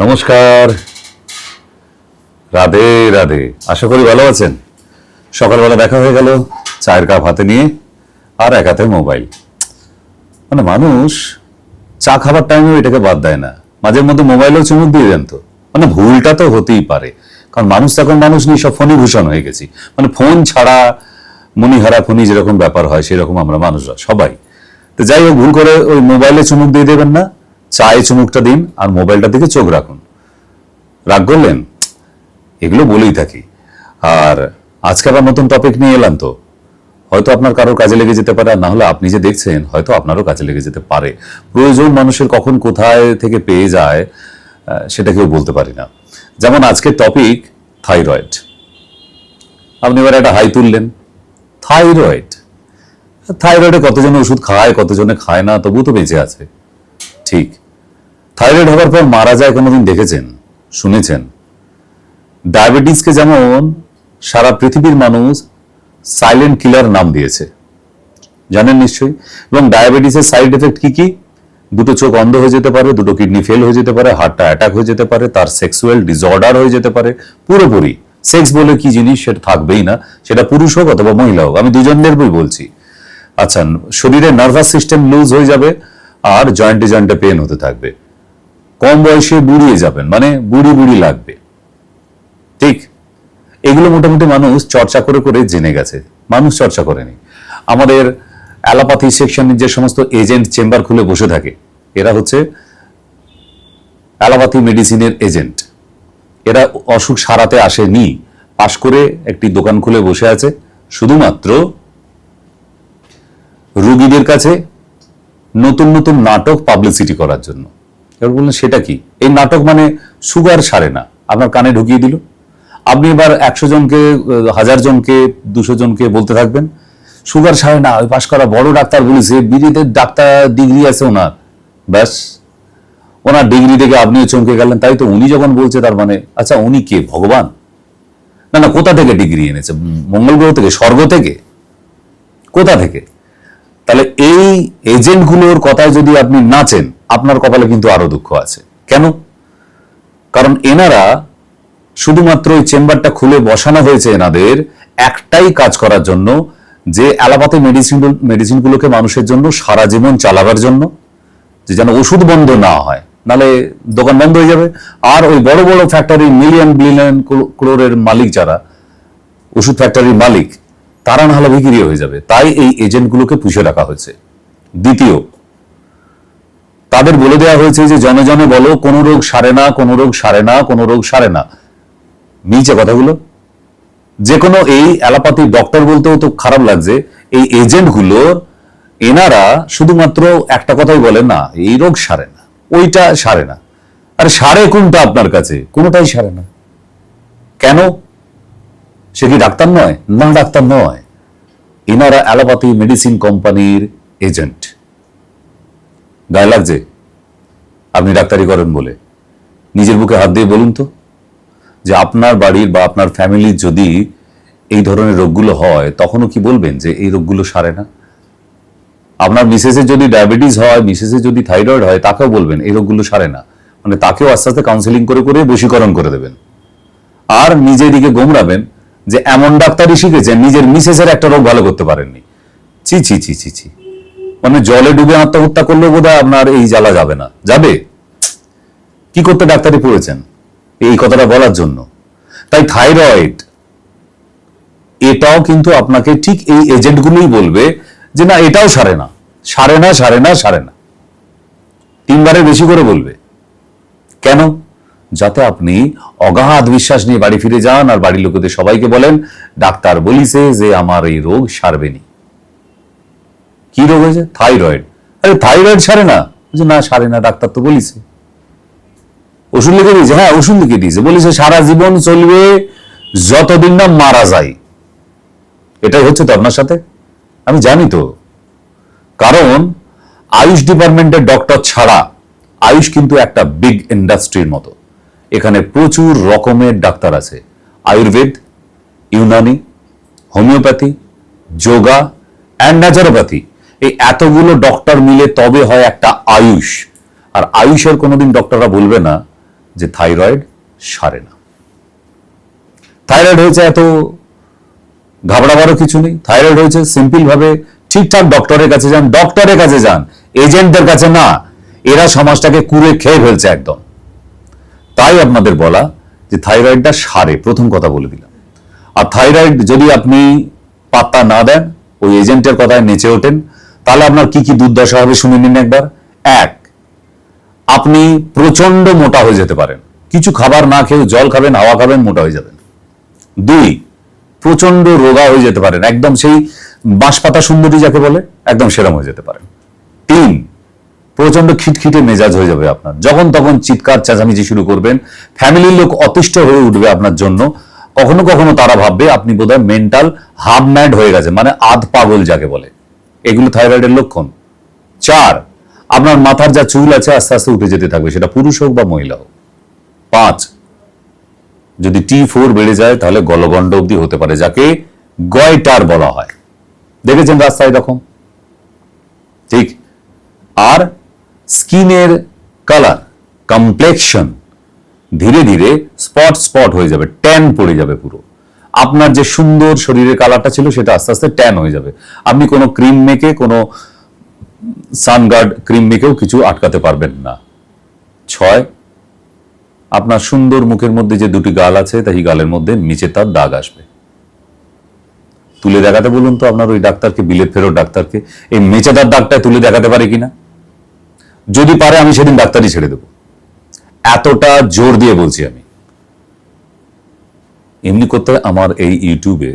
নমস্কার, রাধে রাধে। আশা করি ভালো আছেন। সকালবেলা দেখা হয়ে গেল, চায়ের কাপ হাতে নিয়ে আর এক হাতে মোবাইল। মানে মানুষ চা খাবার টাইমেও এটাকে বাদ দেয় না, মাঝে মধ্যে মোবাইলেও চুমুক দিয়ে দেন। তো মানে ভুলটা তো হতেই পারে, কারণ মানুষ তখন মানুষ নিয়ে সব ফণীভূষণ হয়ে গেছি। মানে ফোন ছাড়া মণিহারা ফণী যেরকম ব্যাপার হয় সেরকম আমরা মানুষরা সবাই। তো যাই হোক, ভুল করে ওই মোবাইলে চুমুক দিয়ে দেবেন না, চায়ে চুমুকটা দিন আর মোবাইলটার দিকে চোখ রাখুন। রাগ করলেন? এগুলো বলেই থাকি। আর আজকে আবার নতুন টপিক নিয়ে এলাম, তো হয়তো আপনার কারোর কাজে লেগে যেতে পারে, আর না হলে আপনি যে দেখছেন হয়তো আপনারও কাজে লেগে যেতে পারে। প্রয়োজন মানুষের কখন কোথায় থেকে পেয়ে যায় সেটা কেউ বলতে পারি না। যেমন আজকের টপিক থাইরয়েড। আপনি এবার একটা হাই তুললেন, থাইরয়েড। থাইরয়েডে কতজনে ওষুধ খায়, কতজনে খায় না, তবু তো বেঁচে আছে। ঠিক, থাইরয়েড হওয়ার পর মারা যায় কোনোদিন দেখেছেন, শুনেছেন? ডায়াবেটিসকে যেমন সারা পৃথিবীর মানুষ সাইলেন্ট কিলার নাম দিয়েছে, জানেন নিশ্চয়ই। এবং ডায়াবেটিসের সাইড এফেক্ট কি কি? দুটো চোখ অন্ধ হয়ে যেতে পারে, দুটো কিডনি ফেল হয়ে যেতে পারে, হার্টটা অ্যাটাক হয়ে যেতে পারে, তার সেক্সুয়াল ডিসঅর্ডার হয়ে যেতে পারে। পুরোপুরি সেক্স বলে কি জিনিস সেটা থাকবেই না, সেটা পুরুষ হোক অথবা মহিলা হোক, আমি দুজনের বই বলছি। আচ্ছা, শরীরে নার্ভাস সিস্টেম লুজ হয়ে যাবে আর জয়েন্টে জয়েন্টে পেন হতে থাকবে। কম বয়সে বুড়িয়ে যাবেন, মানে বুড়ি বুড়ি লাগবে। ঠিক, এগুলো মোটামুটি মানুষ চর্চা করে করে জেনে গেছে, মানুষ চর্চা করেনি। আমাদের অ্যালোপ্যাথি সেকশনের যে সমস্ত এজেন্ট চেম্বার খুলে বসে থাকে, এরা হচ্ছে অ্যালোপ্যাথি মেডিসিনের এজেন্ট। এরা অসুখ সারাতে আসেনি, পাশ করে একটি দোকান খুলে বসে আছে শুধুমাত্র রুগীদের কাছে নতুন নতুন নাটক পাবলিসিটি করার জন্য। এবার বললেন সেটা কি? এই নাটক মানে সুগার সারে না, আপনার কানে ঢুকিয়ে দিল। আপনি এবার 100 জনকে, 1000 জনকে, 200 জনকে বলতে থাকবেন সুগার সারে না, ওই পাশ করা বড় ডাক্তার বলেছে, বিড়িতে ডাক্তার ডিগ্রি আছে ওনার। ব্যাস, ওনার ডিগ্রি থেকে আপনিও চমকে গেলেন। তাই তো, উনি যখন বলছে তার মানে, আচ্ছা উনি কে, ভগবান? না না, কোথা থেকে ডিগ্রি এনেছে? মঙ্গল গ্রহ থেকে, স্বর্গ থেকে, কোথা থেকে? তাহলে এই এজেন্টগুলোর কথায় যদি আপনি নাচেন, আপনার কপালে কিন্তু আরো দুঃখ আছে। কেন? কারণ এনারা শুধুমাত্র এই চেম্বারটা খুলে বসানো হয়েছে এনাদের একটাই কাজ করার জন্য, যে অ্যালোপ্যাথি মেডিসিনগুলোকে মানুষের জন্য সারা জীবন চালাবার জন্য, যে যেন ওষুধ বন্ধ না হয়, নালে দোকান বন্ধ হয়ে যাবে। আর ওই বড় বড় ফ্যাক্টরি, মিলিয়ন বিলিয়ন ক্রোড়ের মালিক যারা, ওষুধ ফ্যাক্টরির মালিক, তারা না হলে বিক্রি হয়ে যাবে। তাই এই এজেন্টগুলোকে পুষে রাখা হয়েছে। দ্বিতীয়, তাদের বলে দেওয়া হয়েছে যে জনে জনে বলো, কোন রোগ সারে না, কোন রোগ সারে না, কোন রোগ সারে না। মিছে কথাগুলো। যে কোনো এই অ্যালোপ্যাথি ডক্টর বলতেও তো খারাপ লাগছে, এই এজেন্টগুলোর এনারা শুধুমাত্র একটা কথাই বলেন, না এই রোগ সারে না, ওইটা সারে না। আর সারে কোনটা আপনার কাছে? কোনোটাই সারে না। কেন? সে কি ডাক্তার নয়? না, ডাক্তার নয়। এনারা অ্যালোপ্যাথি মেডিসিন কোম্পানির এজেন্ট। গায়ে লাগছে আপনি ডাক্তারি করেন বলে? নিজের বুকে হাত দিয়ে বলুন তো, যে আপনার বাড়ির বা আপনার ফ্যামিলির যদি এই ধরনের রোগগুলো হয়, তখনও কি বলবেন যে এই রোগগুলো সারে না? আপনার মিসেসের যদি ডায়াবেটিস হয়, মিসেসের যদি থাইরয়েড হয়, তাকেও বলবেন এই রোগগুলো সারে না। মানে তাকেও আস্তে আস্তে কাউন্সিলিং করে করে বশীকরণ করে দেবেন। আর নিজের দিকে গোমরাবেন যে এমন ডাক্তারই শিখেছেন, নিজের মিসেসের একটা রোগ ভালো করতে পারেননি। ছি ছি ছি ছি ছি। মানে জলে ডুবে আত্মহত্যা করলেও বোধহয় আপনার এই জ্বালা যাবে না। যাবে? কি করতে ডাক্তারি পড়েছেন? এই কথাটা বলার জন্য। তাই থাইরয়েড, এটাও কিন্তু আপনাকে ঠিক এই এজেন্টগুলোই বলবে যে না, এটাও সারে না, সারে না, সারে না, সারে না। 3 বারের বেশি করে বলবে। কেন? যাতে আপনি অগাধ বিশ্বাস নিয়ে বাড়ি ফিরে যান আর বাড়ির লোকেদের সবাইকে বলেন ডাক্তার বলিছে যে আমার এই রোগ সারবেনি। কি রোগ হয়েছে? থাইরয়েড। আরে থাইরয়েড সারে না? না, সারে না, ডাক্তার তো বলিছে। ওষুধ লিখে দিয়েছে? হ্যাঁ, ওষুধ লিখে দিয়েছে, বলেছে সারা জীবন চলবে, যতদিন না মারা যায়। এটাই হচ্ছে তো আপনার সাথে। আমি জানি তো, কারণ আয়ুষ ডিপার্টমেন্টের ডক্টর ছাড়া, আয়ুষ কিন্তু একটা বিগ ইন্ডাস্ট্রির মতো। এখানে প্রচুর রকমের ডাক্তার আছে। Ayurveda, Unani, homeopathy, yoga and naturopathy, এই এতগুলো ডক্টর মিলে তবে হয় একটা আয়ুষ। আর আয়ুষের কোনোদিন ডক্টররা বলবে না যে থাইরয়েড সারে না। থাইরয়েড হয়েছে এত ঘাবড়াবারও কিছু নেই। থাইরয়েড হয়েছে সিম্পল ভাবে ঠিকঠাক ডক্টরের কাছে যান, ডক্টরের কাছে যান, এজেন্টদের কাছে না। এরা সমাজটাকে কুড়ে খেয়ে ফেলছে একদম। তাই আপনাদের বলা যে থাইরয়েডটা সারে, প্রথম কথা বলে দিলাম। আর থাইরয়েড যদি আপনি পাত্তা না দেন, ওই এজেন্টের কথায় নেচে ওঠেন, তাহলে আপনার কি কি দুর্দশা হবে শুনে নিন একবার। এক, আপনি প্রচন্ড মোটা হয়ে যেতে পারেন, কিছু খাবার না খেয়ে জল খাবেন, হাওয়া খাবেন, মোটা হয়ে যাবেন। দুই, প্রচন্ড রোগা হয়ে যেতে পারেন, একদম সেই বাঁশপাতা সুন্দরী যাকে বলে, একদম সেরম হয়ে যেতে পারেন। তিন, প্রচন্ড খিটখিটে মেজাজ হয়ে যাবে আপনার, যখন তখন চিৎকার চেঁচামেচি শুরু করবেন, ফ্যামিলির লোক অতিষ্ঠ হয়ে উঠবে আপনার জন্য। কখনো কখনো তারা ভাববে আপনি বোধহয় মেন্টাল হাফ ম্যাড হয়ে গেছে, মানে আধ পাগল যাকে বলে। এগুলো থাইরয়েডের লক্ষণ। চার, আপনার মাথার যা চুল আছে আস্তে আস্তে উঠে যেতে থাকবে, সেটা পুরুষ হোক বা মহিলা হোক। পাঁচ, যদি T4 বেড়ে যায় তাহলে গলগণ্ড অব্দি হতে পারে, যাকে গয়টার বলা হয়। দেখেছেন রাস্তায় এরকম, ঠিক। আর স্কিনের কালার, কমপ্লেক্সন ধীরে ধীরে স্পট স্পট হয়ে যাবে, ট্যান পড়ে যাবে পুরো। আপনার যে সুন্দর শরীরের কালারটা ছিল সেটা আস্তে আস্তে ট্যান হয়ে যাবে। আপনি কোনো ক্রিম মেখে, কোনো সানগার্ড ক্রিম মেখেও কিছু আটকাতে পারবেন না। ছয়, আপনার সুন্দর মুখের মধ্যে যে দুটি গাল আছে, তাই গালের মধ্যে নিচে তার দাগ আসবে। তুলে দেখাতে বলুন তো আপনার ওই ডাক্তারকে, বিলেত ফেরত ডাক্তারকে, এই মেচেদার দাগটায় তুলে দেখাতে পারে কিনা। যদি পারে আমি সেদিন ডাক্তারই ছেড়ে দেবো, এতটা জোর দিয়ে বলছি আমি। এমনি করতে আমার এই ইউটিউবে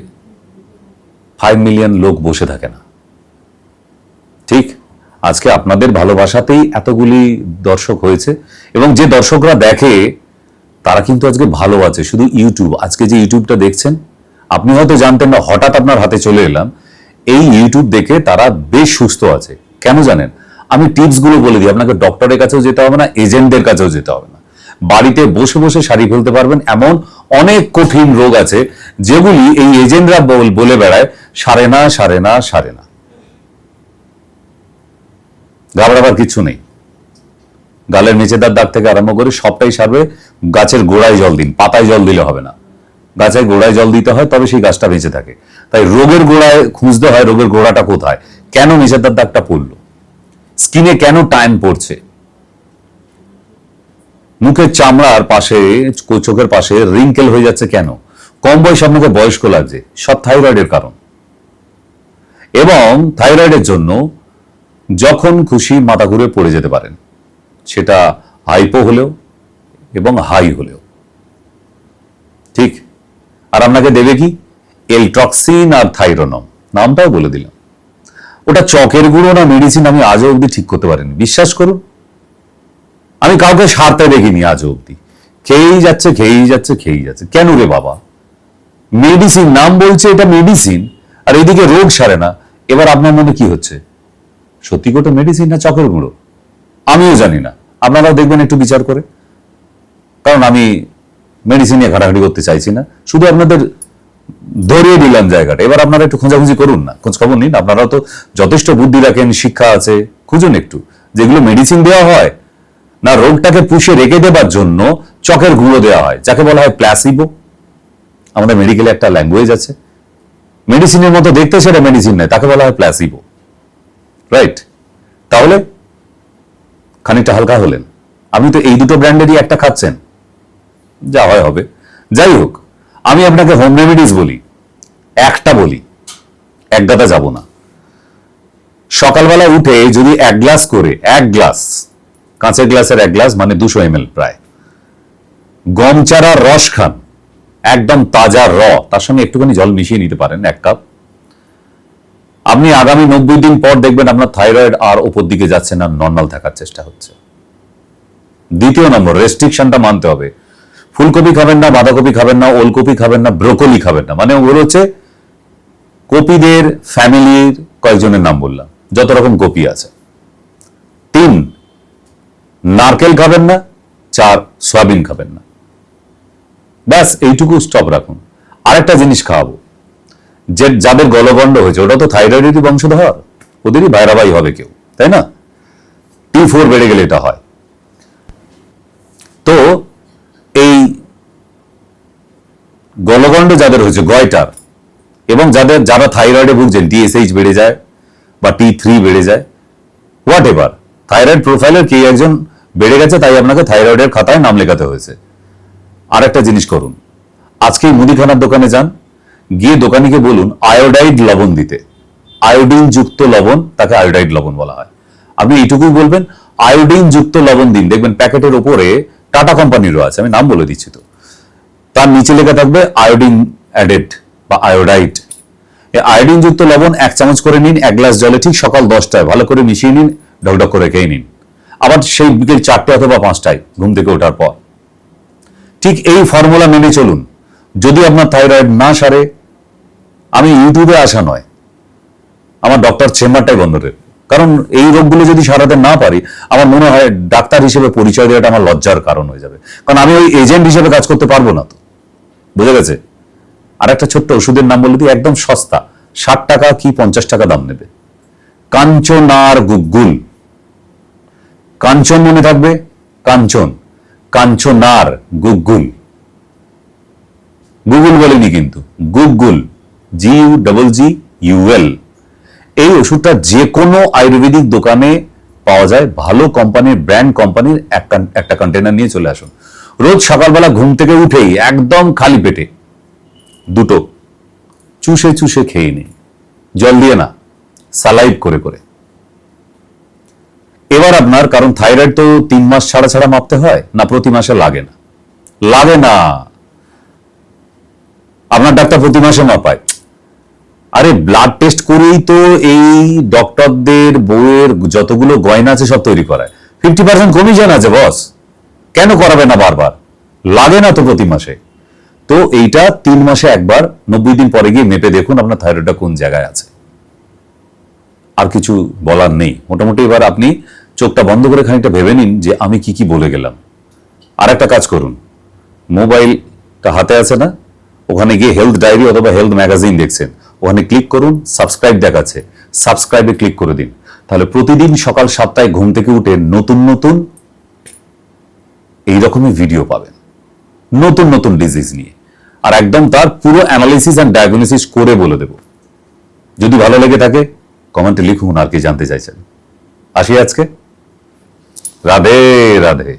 5 মিলিয়ন লোক বসে থাকে না, ঠিক। আজকে আপনাদের ভালোবাসাতেই এতগুলি দর্শক হয়েছে, এবং যে দর্শকরা দেখে তারা কিন্তু আজকে ভালো আছে। শুধু ইউটিউব, আজকে যে ইউটিউবটা দেখছেন, আপনি হয়তো জানতেন না, হঠাৎ আপনার হাতে চলে এলাম, এই ইউটিউব দেখে তারা বেশ সুস্থ আছে। কেন জানেন? আমি টিপস গুলো বলে দিই, আপনাকে ডক্টরের কাছেও যেতে হবে না, এজেন্টদের কাছেও যেতে হবে না, বাড়িতে বসে বসে সারি ফেলতে পারবেন। এমন অনেক কঠিন রোগ আছে যেগুলি এই এজেন্টরা বলে বেড়ায় সারে না, সারে না, সারে না। ঘাবড়াবার কিছু নেই। গালের মেচেদার দাগ থেকে আরম্ভ করে সবটাই সারবে। গাছের গোড়ায় জল দিন, পাতায় জল দিলে হবে না, গাছের গোড়ায় জল দিতে হয়, তবে সেই গাছটা বেঁচে থাকে। তাই রোগের গোড়ায় খুঁজতে হয়, রোগের গোড়াটা কোথায়, কেন মেচেদার দাগটা পড়লো, স্কিনে কেন টাইম পড়ছে, মুখের চামড়ার পাশে, চোখের পাশে রিঙ্কেল হয়ে যাচ্ছে কেন, কম বয়স আপনাকে বয়স্ক লাগছে, সব থাইরয়েডের কারণ। এবং থাইরয়েডের জন্য যখন খুশি মাথা ঘুরে পড়ে যেতে পারেন, সেটা হাইপো হলেও এবং হাই হলেও, ঠিক। আর আপনাকে দেবে কি, এলট্রক্সিন আর থাইরোনম, নামটাও বলে দিলাম। ওটা চকের গুঁড়ো না মেডিসিন আমি আজও অব্দি ঠিক করতে পারিনি, বিশ্বাস করুন। আমি কাউকে সারতে দেখিনি আজও অব্দি, খেয়েই যাচ্ছে, খেয়েই যাচ্ছে, খেয়েই যাচ্ছে। কেন রে বাবা, মেডিসিন নাম বলছে এটা মেডিসিন, আর এদিকে রোগ সারে না। এবার আপনার মনে কি হচ্ছে, সত্যি করে মেডিসিন না চকের গুঁড়ো? আমিও জানি না, আপনারাও দেখবেন একটু বিচার করে। কারণ আমি মেডিসিন নিয়ে ঘাটাঘাটি করতে চাইছি না, শুধু আপনাদের ধরিয়ে দিলাম জায়গাটা। এবার আপনারা একটু খোঁজাখুঁজি করুন না, খোঁজ খবর নিন। আপনারাও তো যথেষ্ট বুদ্ধি রাখেন, শিক্ষা আছে, খুঁজুন একটু। যেগুলো মেডিসিন দেওয়া হয় না, রোগটাকে পুষে রেখে দেবার জন্য চকের গুঁড়ো দেওয়া হয়, যাকে বলা হয় প্ল্যাসিবো। আমাদের মেডিকেলে একটা ল্যাঙ্গুয়েজ আছে, মেডিসিনের মতো দেখতে, সেটা মেডিসিন নয়, তাকে বলা হয় প্ল্যাসিবো, রাইট? তাহলে খানিকটা হালকা হলেন। আপনি তো এই দুটো ব্র্যান্ডেরই একটা খাচ্ছেন, যা হয় হবে। যাই হোক, আমি আপনাকে হোম রেমেডিজ বলি, একটা বলি, এক গাদা যাব না। সকালবেলা উঠে যদি 1 গ্লাস করে, 1 গ্লাস, কাঁচের গ্লাসের 1 গ্লাস মানে 200 ml প্রায়, গম চারার রস খান, একদম তাজা র, তার সঙ্গে একটুখানি জল মিশিয়ে নিতে পারেন 1 কাপ। আপনি আগামী 90 দিন পর দেখবেন আপনার থাইরয়েড আর ওপর দিকে যাচ্ছে না, নর্মাল থাকার চেষ্টা হচ্ছে। দ্বিতীয় নম্বর, রেস্ট্রিকশনটা মানতে হবে। ফুলকপি খাবেন না, বাঁধাকপি খাবেন না, ওলকপি খাবেন না, ব্রোকলি খাবেন না। মানে ওগুলো হচ্ছে কপিদের ফ্যামিলির কয়েকজনের নাম বললাম, যত রকম কপি আছে। 3, নারকেল খাবেন না। 4, সয়াবিন খাবেন না। ব্যাস এইটুকু স্টপ রাখুন। আরেকটা জিনিস খাওয়াবো, যে যাদের গলগণ্ড হয়েছে, ওটা তো থাইরয়েডেরই বংশধর, ওদেরই ভাইরাবাই হবে কেউ, তাই না? T4 বেড়ে গেলে এটা হয়। তো গলগণ্ড যাদের হয়েছে গয়টার, এবং যারা থাইরয়েডে ভুগছেন, TSH বেড়ে যায় বা T3 বেড়ে যায়, হোয়াট এভার, থাইরয়েড প্রোফাইলের কে একজন বেড়ে গেছে, তাই আপনাকে থাইরয়েডের খাতায় নাম লেখাতে হয়েছে। আর একটা জিনিস করুন, আজকে মুদিখানার দোকানে যান, গিয়ে দোকানিকে বলুন আয়োডাইড লবণ দিতে। আয়োডিন যুক্ত লবণ, তাকে আয়োডাইড লবণ বলা হয়। আপনি এইটুকুই বলবেন আয়োডিন যুক্ত লবণ দিন, দেখবেন প্যাকেটের ওপরে টাটা কোম্পানিরও আছে, আমি নাম বলে দিচ্ছি, তো তার নিচে লেখা থাকবে আয়োডিন অ্যাডেড বা আয়োডাইড। এই আয়োডিন যুক্ত লবণ 1 চামচ করে নিন 1 গ্লাস জলে, ঠিক সকাল 10টায় ভালো করে মিশিয়ে নিন, ঢকঢক করে খেয়ে নিন। আবার সেই বিকেল 4টে অথবা 5টায় ঘুম থেকে ওঠার পর। ঠিক এই ফর্মুলা মেনে চলুন। যদি আপনার থাইরয়েড না সারে, আমি ইউটিউবে আসা নয়, আমার ডক্টর চেম্বারটাই বন্ধ রে, কারণ এই রোগগুলো যদি সারাতে না পারি, আমার মনে হয় ডাক্তার হিসেবে পরিচয় দেওয়াটা আমার লজ্জার কারণ হয়ে যাবে, কারণ আমি ওই এজেন্ট হিসেবে কাজ করতে পারবো না। তো বুঝে গেছে? আর একটা ছোট্ট ওষুধের নাম বলে দিই, একদম সস্তা, 60 টাকা কি 50 টাকা দাম নেবে, কাঞ্চনার গুগ্গুল। কাঞ্চন মনে থাকবে, কাঞ্চন, কাঞ্চনার গুগ্গুল, গুগল বলেনি কিন্তু, গুগ্গুল, GUGGUL। এই ওষুধটা যে কোনো আয়ুর্বেদিক দোকানে পাওয়া যায়, ভালো কোম্পানির, ব্র্যান্ড কোম্পানির। একটা কন্টেনার নিয়ে চলে আসুন, রোজ সকালবেলা ঘুম থেকে উঠেই একদম খালি পেটে 2টো চুষে চুষে খেয়ে নিন, জল দিয়ে না, সালাইভ করে করে। এবার আপনার, কারণ থাইরয়েড তো 3 মাস ছাড়া ছাড়া মাপতে হয় না, প্রতি মাসে লাগে না, লাগে না, আপনার ডাক্তার প্রতি মাসে মাপায়। আরে ব্লাড টেস্ট করেই তো এই ডক্টরদের বইয়ের যতগুলো গয়না আছে সব তৈরি করায়। 50% কমিশন আছে বস, কেন করাবে না বারবার? লাগে না তো প্রতি মাসে। তো এইটা 3 মাসে একবার, 90 দিন পরে গিয়ে মেপে দেখুন আপনার থাইরয়েডটা কোন জায়গায় আছে। আর কিছু বলার নেই। মোটামুটি এবার আপনি চোখটা বন্ধ করে খানিকটা ভেবে নিন যে আমি কি কি বলে গেলাম। আর একটা কাজ করুন, মোবাইলটা হাতে আছে না, ওখানে গিয়ে হেলথ ডায়েরি অথবা হেলথ ম্যাগাজিন দেখছেন, ওখানে ক্লিক করুন, সাবস্ক্রাইব দেখাচ্ছে, সাবস্ক্রাইবে ক্লিক করে দিন। তাহলে প্রতিদিন সকাল 7টায় ঘুম থেকে উঠে নতুন নতুন এইরকমই ভিডিও পাবেন, নতুন নতুন ডিজিজ নিয়ে, আর একদম তার পুরো অ্যানালিসিস এন্ড ডায়াগনোসিস করে বলে দেব। যদি ভালো লেগে থাকে কমেন্টে লিখুন আর কি জানতে চাইছেন। আসি আজকে, রাধে রাধে।